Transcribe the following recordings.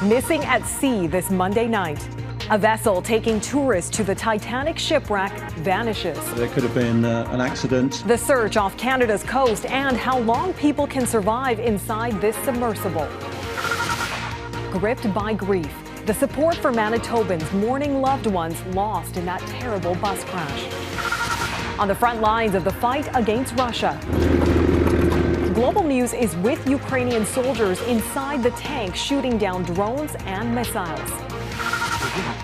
Missing at sea this Monday night. A vessel taking tourists to the Titanic shipwreck vanishes. There could have been an accident. The search off Canada's coast and how long people can survive inside this submersible. Gripped by grief, the support for Manitobans mourning loved ones lost in that terrible bus crash. On the front lines of the fight against Russia. Global News is with Ukrainian soldiers inside the tank shooting down drones and missiles.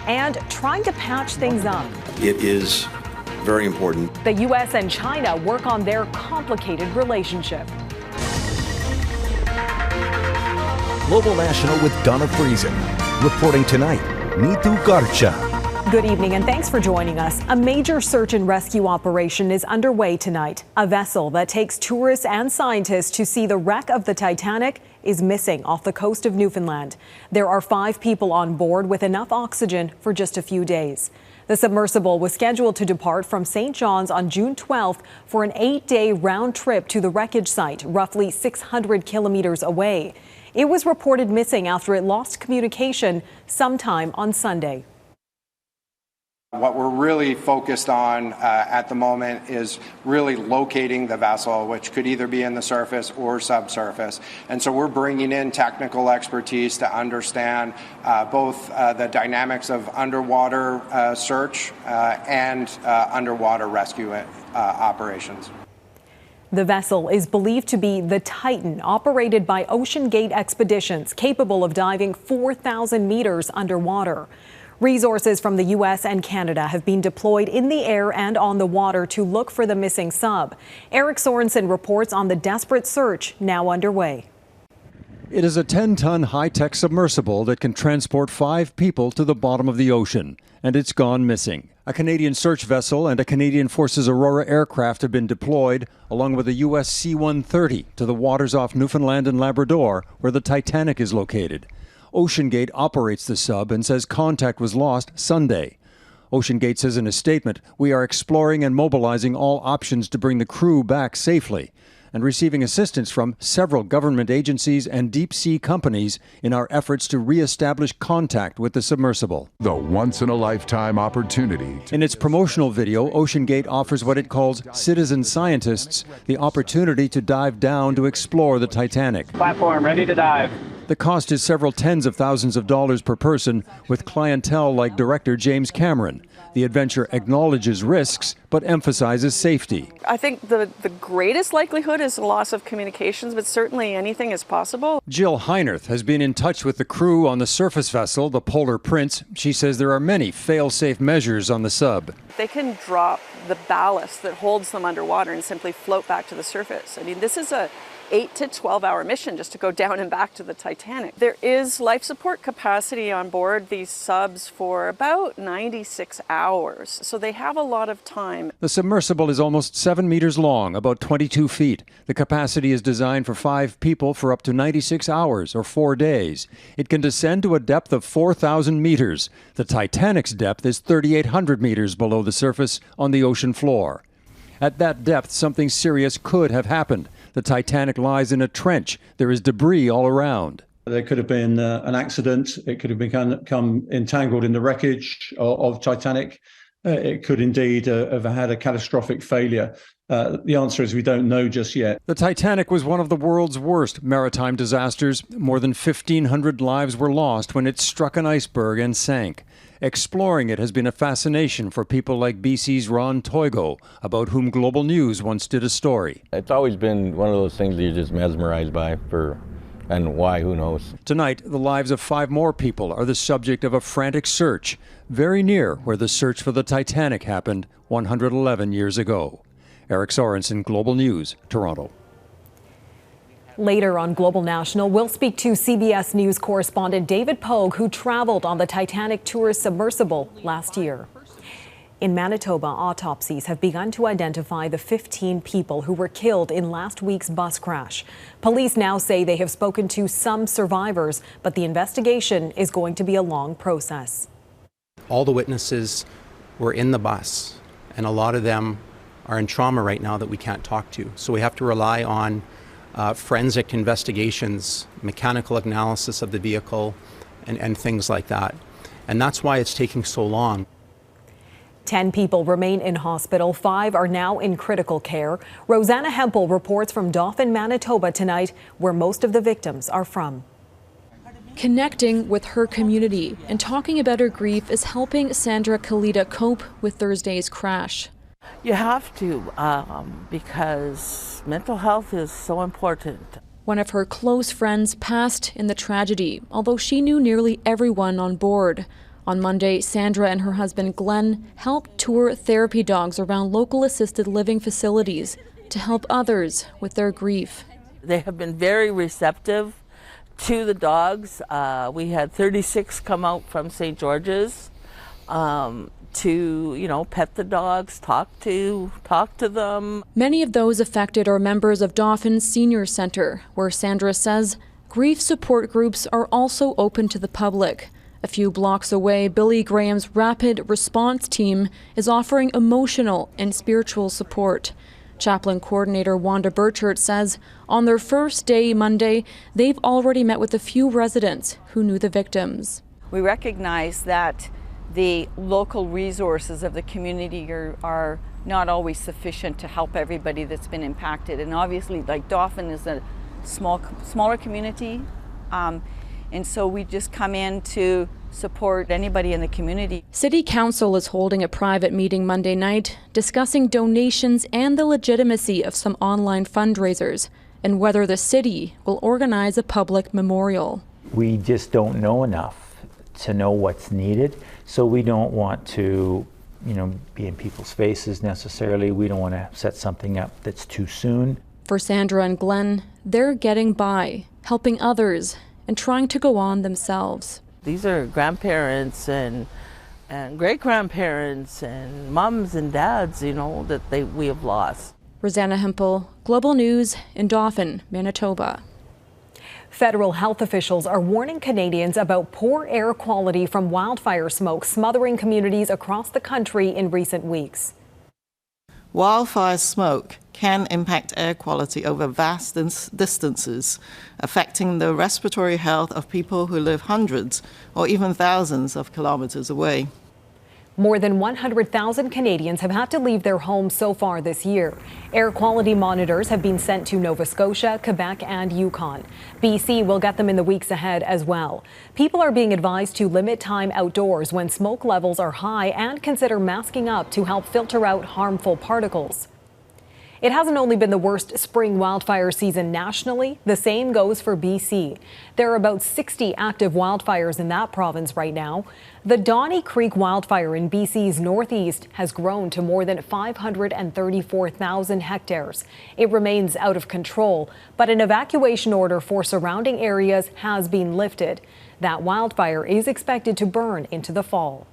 And trying to patch things up. It is very important. The U.S. and China work on their complicated relationship. Global National with Donna Friesen. Reporting tonight, Neetu Garcha. Good evening and thanks for joining us. A major search and rescue operation is underway tonight. A vessel that takes tourists and scientists to see the wreck of the Titanic is missing off the coast of Newfoundland. There are 5 people on board with enough oxygen for just a few days. The submersible was scheduled to depart from St. John's on June 12th for an 8-day round trip to the wreckage site, roughly 600 kilometers away. It was reported missing after it lost communication sometime on Sunday. What we're really focused on at the moment is really locating the vessel, which could either be in the surface or subsurface. And so we're bringing in technical expertise to understand both the dynamics of underwater search and underwater rescue operations. The vessel is believed to be the Titan, operated by OceanGate Expeditions, capable of diving 4,000 meters underwater. Resources from the U.S. and Canada have been deployed in the air and on the water to look for the missing sub. Eric Sorensen reports on the desperate search now underway. It is a 10-ton high-tech submersible that can transport 5 people to the bottom of the ocean, and it's gone missing. A Canadian search vessel and a Canadian Forces Aurora aircraft have been deployed, along with a U.S. C-130, to the waters off Newfoundland and Labrador, where the Titanic is located. OceanGate operates the sub and says contact was lost Sunday. OceanGate says in a statement, "We are exploring and mobilizing all options to bring the crew back safely and receiving assistance from several government agencies and deep-sea companies in our efforts to re-establish contact with the submersible." The once-in-a-lifetime opportunity. In its promotional video, OceanGate offers what it calls citizen scientists the opportunity to dive down to explore the Titanic. Platform ready to dive. The cost is several tens of thousands of dollars per person, with clientele like director James Cameron. The adventure acknowledges risks, but emphasizes safety. I think the greatest likelihood is a loss of communications, but certainly anything is possible. Jill Heinerth has been in touch with the crew on the surface vessel, the Polar Prince. She says there are many fail-safe measures on the sub. They can drop the ballast that holds them underwater and simply float back to the surface. I mean, this is a 8 to 12-hour mission just to go down and back to the Titanic. There is life support capacity on board these subs for about 96 hours, so they have a lot of time. The submersible is almost 7 meters long, about 22 feet. The capacity is designed for 5 people for up to 96 hours or 4 days. It can descend to a depth of 4,000 meters. The Titanic's depth is 3,800 meters below the surface on the ocean floor. At that depth, something serious could have happened. The Titanic lies in a trench. There is debris all around. There could have been an accident. It could have become entangled in the wreckage of Titanic. It could indeed have had a catastrophic failure. The answer is we don't know just yet. The Titanic was one of the world's worst maritime disasters. More than 1,500 lives were lost when it struck an iceberg and sank. Exploring it has been a fascination for people like BC's Ron Toigo, about whom Global News once did a story. It's always been one of those things that you're just mesmerized by, and why, who knows. Tonight, the lives of 5 more people are the subject of a frantic search, very near where the search for the Titanic happened 111 years ago. Eric Sorensen, Global News, Toronto. Later on Global National, we'll speak to CBS News correspondent David Pogue, who traveled on the Titanic tourist submersible last year. In Manitoba, autopsies have begun to identify the 15 people who were killed in last week's bus crash. Police now say they have spoken to some survivors, but the investigation is going to be a long process. All the witnesses were in the bus, and a lot of them are in trauma right now that we can't talk to. So we have to rely on forensic investigations, mechanical analysis of the vehicle, and things like that. And that's why it's taking so long. 10 people remain in hospital. 5 are now in critical care. Rosanna Hempel reports from Dauphin, Manitoba tonight, where most of the victims are from. Connecting with her community and talking about her grief is helping Sandra Kalita cope with Thursday's crash. You have to, because mental health is so important. One of her close friends passed in the tragedy, although she knew nearly everyone on board. On Monday, Sandra and her husband Glenn helped tour therapy dogs around local assisted living facilities to help others with their grief. They have been very receptive to the dogs. We had 36 come out from St. George's to, pet the dogs, talk to them. Many of those affected are members of Dauphin Senior Center, where Sandra says grief support groups are also open to the public. A few blocks away, Billy Graham's rapid response team is offering emotional and spiritual support. Chaplain coordinator Wanda Burchert says on their first day Monday, they've already met with a few residents who knew the victims. We recognize that the local resources of the community are not always sufficient to help everybody that's been impacted. And obviously, like Dauphin is a smaller community. And so we just come in to support anybody in the community. City Council is holding a private meeting Monday night discussing donations and the legitimacy of some online fundraisers and whether the city will organize a public memorial. We just don't know enough to know what's needed, so we don't want to, be in people's faces necessarily. We don't want to set something up that's too soon. For Sandra and Glenn, they're getting by, helping others, and trying to go on themselves. These are grandparents and great-grandparents and moms and dads, that we have lost. Rosanna Hempel, Global News in Dauphin, Manitoba. Federal health officials are warning Canadians about poor air quality from wildfire smoke smothering communities across the country in recent weeks. Wildfire smoke can impact air quality over vast distances, affecting the respiratory health of people who live hundreds or even thousands of kilometers away. More than 100,000 Canadians have had to leave their homes so far this year. Air quality monitors have been sent to Nova Scotia, Quebec, and Yukon. BC will get them in the weeks ahead as well. People are being advised to limit time outdoors when smoke levels are high and consider masking up to help filter out harmful particles. It hasn't only been the worst spring wildfire season nationally, the same goes for BC. There are about 60 active wildfires in that province right now. The Donny Creek wildfire in BC's northeast has grown to more than 534,000 hectares. It remains out of control, but an evacuation order for surrounding areas has been lifted. That wildfire is expected to burn into the fall.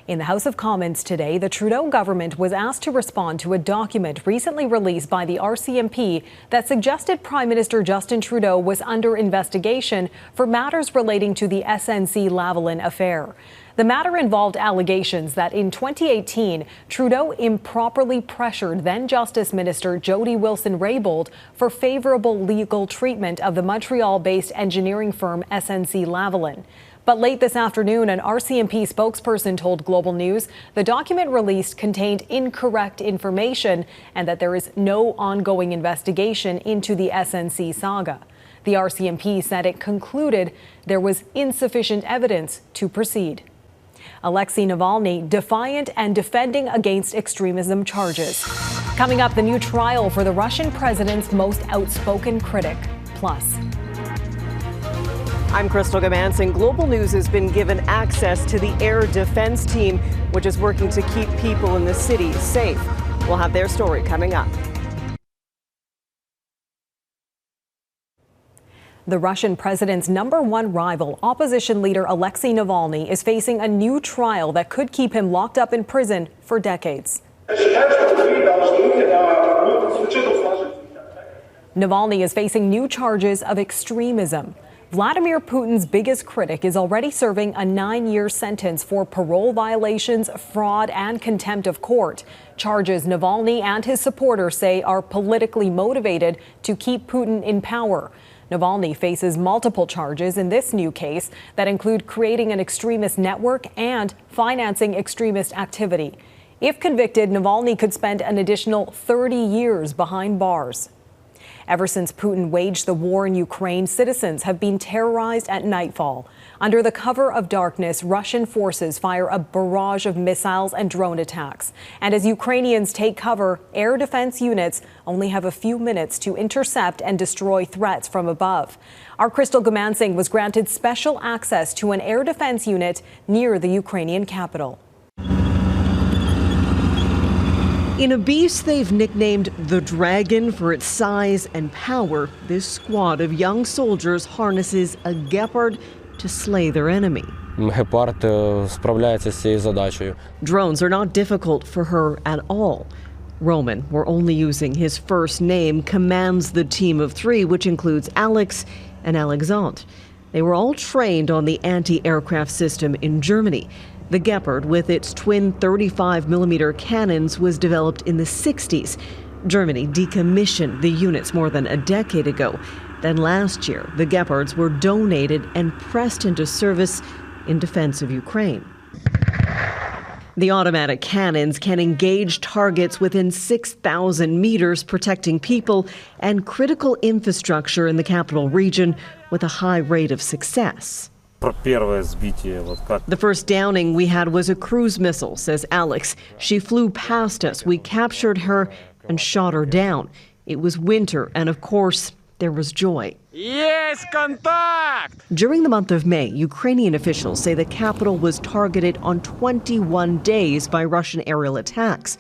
In the House of Commons today, the Trudeau government was asked to respond to a document recently released by the RCMP that suggested Prime Minister Justin Trudeau was under investigation for matters relating to the SNC-Lavalin affair. The matter involved allegations that in 2018, Trudeau improperly pressured then Justice Minister Jody Wilson-Raybould for favorable legal treatment of the Montreal-based engineering firm SNC-Lavalin. But late this afternoon, an RCMP spokesperson told Global News the document released contained incorrect information and that there is no ongoing investigation into the SNC saga. The RCMP said it concluded there was insufficient evidence to proceed. Alexei Navalny defiant and defending against extremism charges. Coming up, the new trial for the Russian president's most outspoken critic. Plus. I'm Crystal Goomansingh. Global News has been given access to the air defense team, which is working to keep people in the city safe. We'll have their story coming up. The Russian president's #1 rival, opposition leader Alexei Navalny, is facing a new trial that could keep him locked up in prison for decades. Navalny is facing new charges of extremism. Vladimir Putin's biggest critic is already serving a 9-year sentence for parole violations, fraud, and contempt of court. Charges Navalny and his supporters say are politically motivated to keep Putin in power. Navalny faces multiple charges in this new case that include creating an extremist network and financing extremist activity. If convicted, Navalny could spend an additional 30 years behind bars. Ever since Putin waged the war in Ukraine, citizens have been terrorized at nightfall. Under the cover of darkness, Russian forces fire a barrage of missiles and drone attacks. And as Ukrainians take cover, air defense units only have a few minutes to intercept and destroy threats from above. Our Crystal Goomansingh was granted special access to an air defense unit near the Ukrainian capital. In a beast they've nicknamed the Dragon for its size and power, this squad of young soldiers harnesses a Gepard to slay their enemy. Gepard справляется с цією задачею. Drones are not difficult for her at all. Roman, we're only using his first name, commands the team of three, which includes Alex and Alexandre. They were all trained on the anti-aircraft system in Germany. The Gepard, with its twin 35mm cannons, was developed in the 60s. Germany decommissioned the units more than a decade ago. Then last year, the Gepards were donated and pressed into service in defense of Ukraine. The automatic cannons can engage targets within 6,000 meters, protecting people and critical infrastructure in the capital region with a high rate of success. The first downing we had was a cruise missile, says Alex. She flew past us. We captured her and shot her down. It was winter, and of course, there was joy. Yes, contact! During the month of May, Ukrainian officials say the capital was targeted on 21 days by Russian aerial attacks.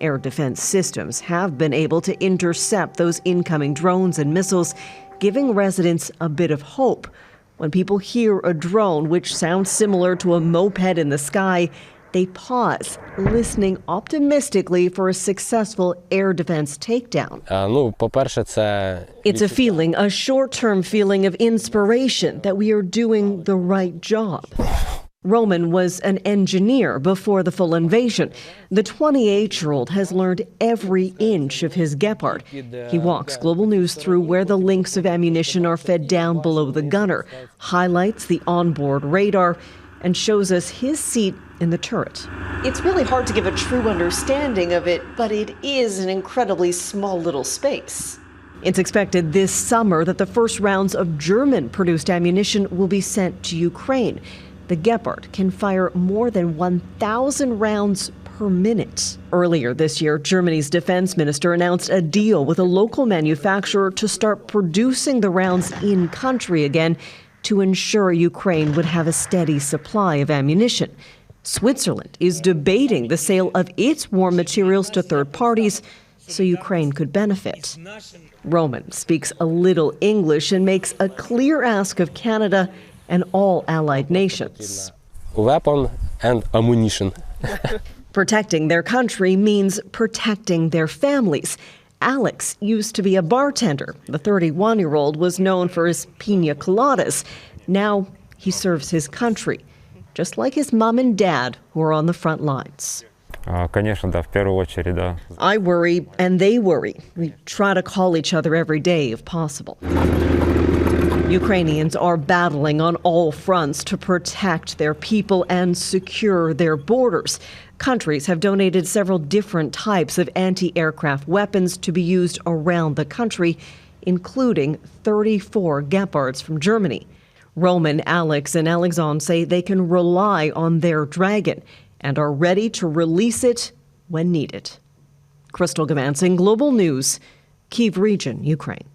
Air defense systems have been able to intercept those incoming drones and missiles, giving residents a bit of hope. When people hear a drone, which sounds similar to a moped in the sky, they pause, listening optimistically for a successful air defense takedown. It's a feeling, a short-term feeling of inspiration that we are doing the right job. Roman was an engineer before the full invasion. The 28-year-old has learned every inch of his Gepard. He walks Global News through where the links of ammunition are fed down below the gunner, highlights the onboard radar, and shows us his seat in the turret. It's really hard to give a true understanding of it, but it is an incredibly small little space. It's expected this summer that the first rounds of German-produced ammunition will be sent to Ukraine. The Gepard can fire more than 1,000 rounds per minute. Earlier this year, Germany's defense minister announced a deal with a local manufacturer to start producing the rounds in country again to ensure Ukraine would have a steady supply of ammunition. Switzerland is debating the sale of its war materials to third parties so Ukraine could benefit. Roman speaks a little English and makes a clear ask of Canada and all allied nations. Weapon and ammunition. Protecting their country means protecting their families. Alex used to be a bartender. The 31-year-old was known for his piña coladas. Now he serves his country, just like his mom and dad who are on the front lines. I worry and they worry. We try to call each other every day if possible. Ukrainians are battling on all fronts to protect their people and secure their borders. Countries have donated several different types of anti-aircraft weapons to be used around the country, including 34 Gepards from Germany. Roman, Alex, and Alexandre say they can rely on their Dragon and are ready to release it when needed. Crystal Goomansingh, Global News, Kyiv region, Ukraine.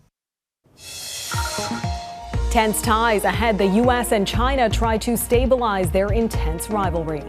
Tense ties ahead. The U.S. and China try to stabilize their intense rivalry.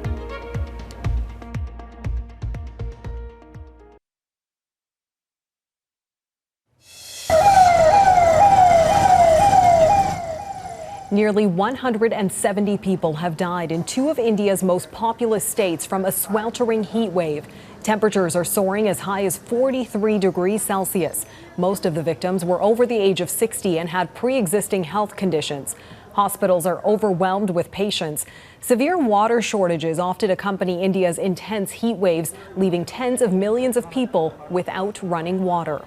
Nearly 170 people have died in two of India's most populous states from a sweltering heat wave. Temperatures are soaring as high as 43 degrees Celsius. Most of the victims were over the age of 60 and had pre-existing health conditions. Hospitals are overwhelmed with patients. Severe water shortages often accompany India's intense heat waves, leaving tens of millions of people without running water.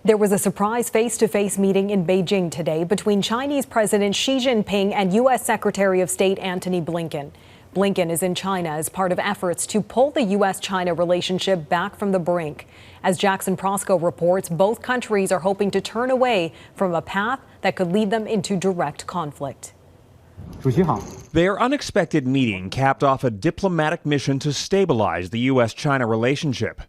There was a surprise face-to-face meeting in Beijing today between Chinese President Xi Jinping and U.S. Secretary of State Antony Blinken. Blinken is in China as part of efforts to pull the U.S.-China relationship back from the brink. As Jackson Prosco reports, both countries are hoping to turn away from a path that could lead them into direct conflict. Their unexpected meeting capped off a diplomatic mission to stabilize the U.S.-China relationship.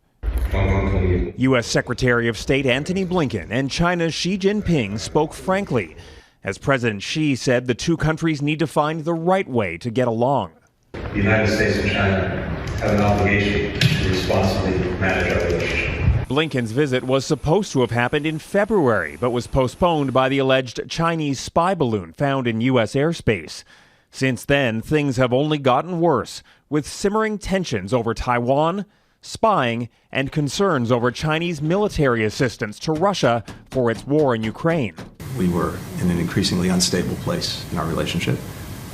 U.S. Secretary of State Antony Blinken and China's Xi Jinping spoke frankly, as President Xi said the two countries need to find the right way to get along. The United States and China have an obligation to responsibly manage our relationship. Blinken's visit was supposed to have happened in February, but was postponed by the alleged Chinese spy balloon found in U.S. airspace. Since then, things have only gotten worse, with simmering tensions over Taiwan, spying, and concerns over Chinese military assistance to Russia for its war in Ukraine. We were in an increasingly unstable place in our relationship.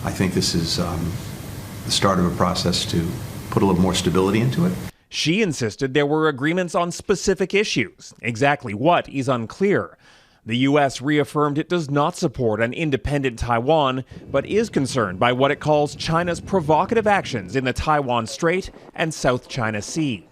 I think this is the start of a process to put a little more stability into it. Xi insisted there were agreements on specific issues. Exactly what is unclear. The U.S. reaffirmed it does not support an independent Taiwan, but is concerned by what it calls China's provocative actions in the Taiwan Strait and South China Sea.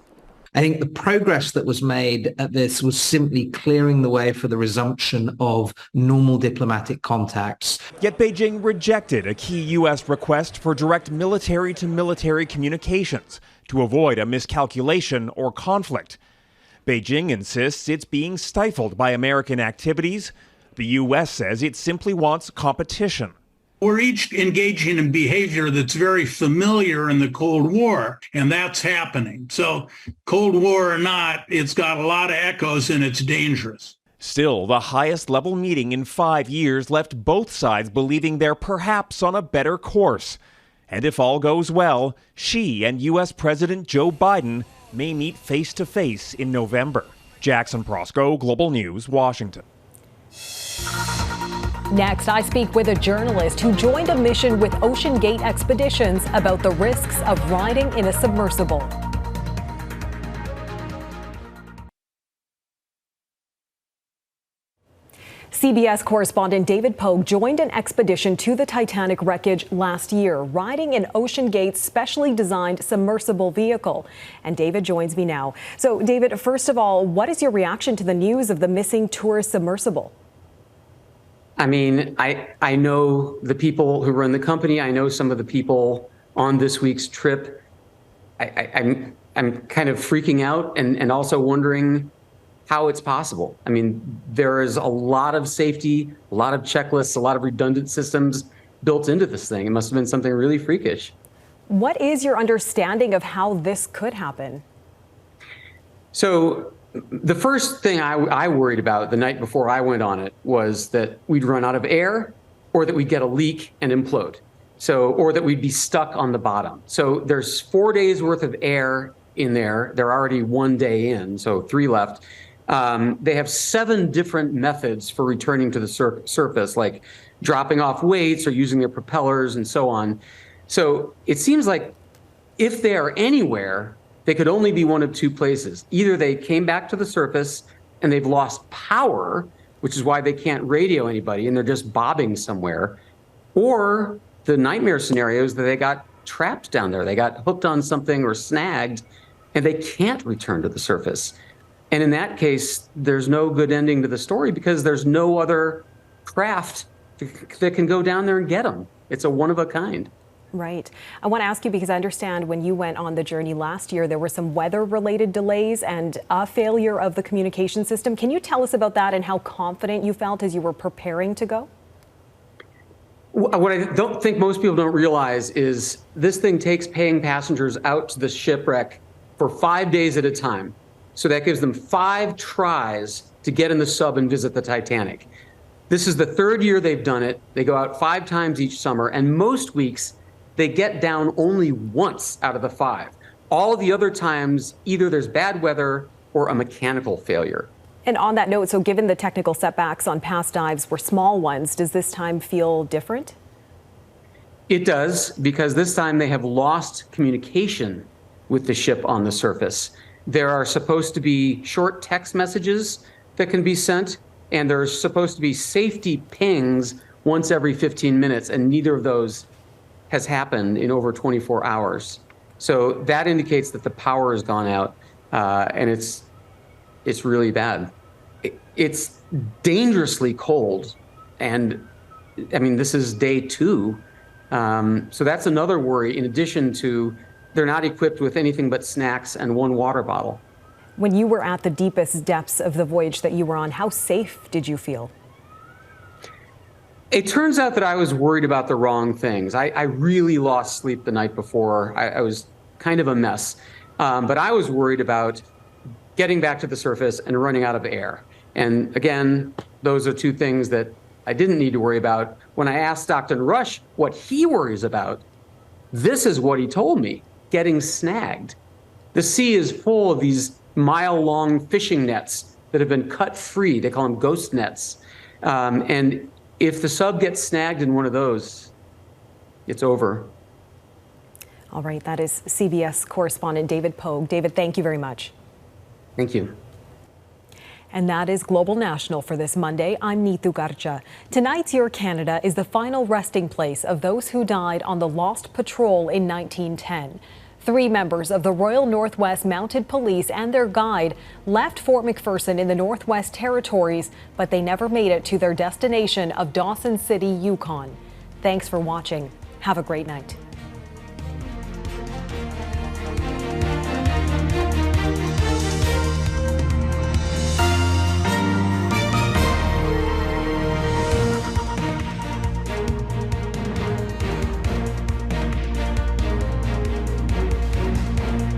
I think the progress that was made at this was simply clearing the way for the resumption of normal diplomatic contacts. Yet Beijing rejected a key U.S. request for direct military-to-military communications to avoid a miscalculation or conflict. Beijing insists it's being stifled by American activities. The U.S. says it simply wants competition. We're each engaging in behavior that's very familiar in the Cold War, and that's happening. So Cold War or not, it's got a lot of echoes and it's dangerous. Still, the highest level meeting in 5 years left both sides believing they're perhaps on a better course. And if all goes well, Xi and U.S. President Joe Biden may meet face-to-face in November. Jackson Prosco, Global News, Washington. Next, I speak with a journalist who joined a mission with OceanGate Expeditions about the risks of riding in a submersible. CBS correspondent David Pogue joined an expedition to the Titanic wreckage last year, riding in OceanGate's specially designed submersible vehicle. And David joins me now. So, David, first of all, what is your reaction to the news of the missing tourist submersible? I mean, I know the people who run the company. I know some of the people on this week's trip. I'm kind of freaking out and also wondering how it's possible. I mean, there is a lot of safety, a lot of checklists, a lot of redundant systems built into this thing. It must have been something really freakish. What is your understanding of how this could happen? So the first thing I worried about the night before I went on it was that we'd run out of air, or that we'd get a leak and implode. So, or that we'd be stuck on the bottom. So there's 4 days worth of air in there. They're already 1 day in, so 3 left. They have 7 different methods for returning to the surface, like dropping off weights or using their propellers and so on. So it seems like if they are anywhere, they could only be one of 2 places. Either they came back to the surface and they've lost power, which is why they can't radio anybody and they're just bobbing somewhere, or the nightmare scenarios that they got trapped down there. They got hooked on something or snagged and they can't return to the surface. And in that case, there's no good ending to the story because there's no other craft that can go down there and get them. It's a one of a kind. Right. I want to ask you because I understand when you went on the journey last year, there were some weather-related delays and a failure of the communication system. Can you tell us about that and how confident you felt as you were preparing to go? What I don't think most people don't realize is this thing takes paying passengers out to the shipwreck for 5 days at a time. So that gives them 5 tries to get in the sub and visit the Titanic. This is the 3rd year they've done it. They go out 5 times each summer, and most weeks they get down only once out of the 5. All of the other times, either there's bad weather or a mechanical failure. And on that note, so given the technical setbacks on past dives were small ones, does this time feel different? It does, because this time they have lost communication with the ship on the surface. There are supposed to be short text messages that can be sent, and there's supposed to be safety pings once every 15 minutes, and neither of those has happened in over 24 hours. So that indicates that the power has gone out, and it's really bad. It's dangerously cold, and I mean, this is day 2. So that's another worry, in addition to they're not equipped with anything but snacks and 1 water bottle. When you were at the deepest depths of the voyage that you were on, how safe did you feel? It turns out that I was worried about the wrong things. I really lost sleep the night before. I was kind of a mess. But I was worried about getting back to the surface and running out of air. And again, those are 2 things that I didn't need to worry about. When I asked Dr. Rush what he worries about, this is what he told me: getting snagged. The sea is full of these mile-long fishing nets that have been cut free. They call them ghost nets. And if the sub gets snagged in one of those, it's over. All right, that is CBS correspondent David Pogue. David, thank you very much. Thank you. And that is Global National for this Monday. I'm Neetu Garcha. Tonight's Your Canada is the final resting place of those who died on the Lost Patrol in 1910. 3 members of the Royal Northwest Mounted Police and their guide left Fort McPherson in the Northwest Territories, but they never made it to their destination of Dawson City, Yukon. Thanks for watching. Have a great night.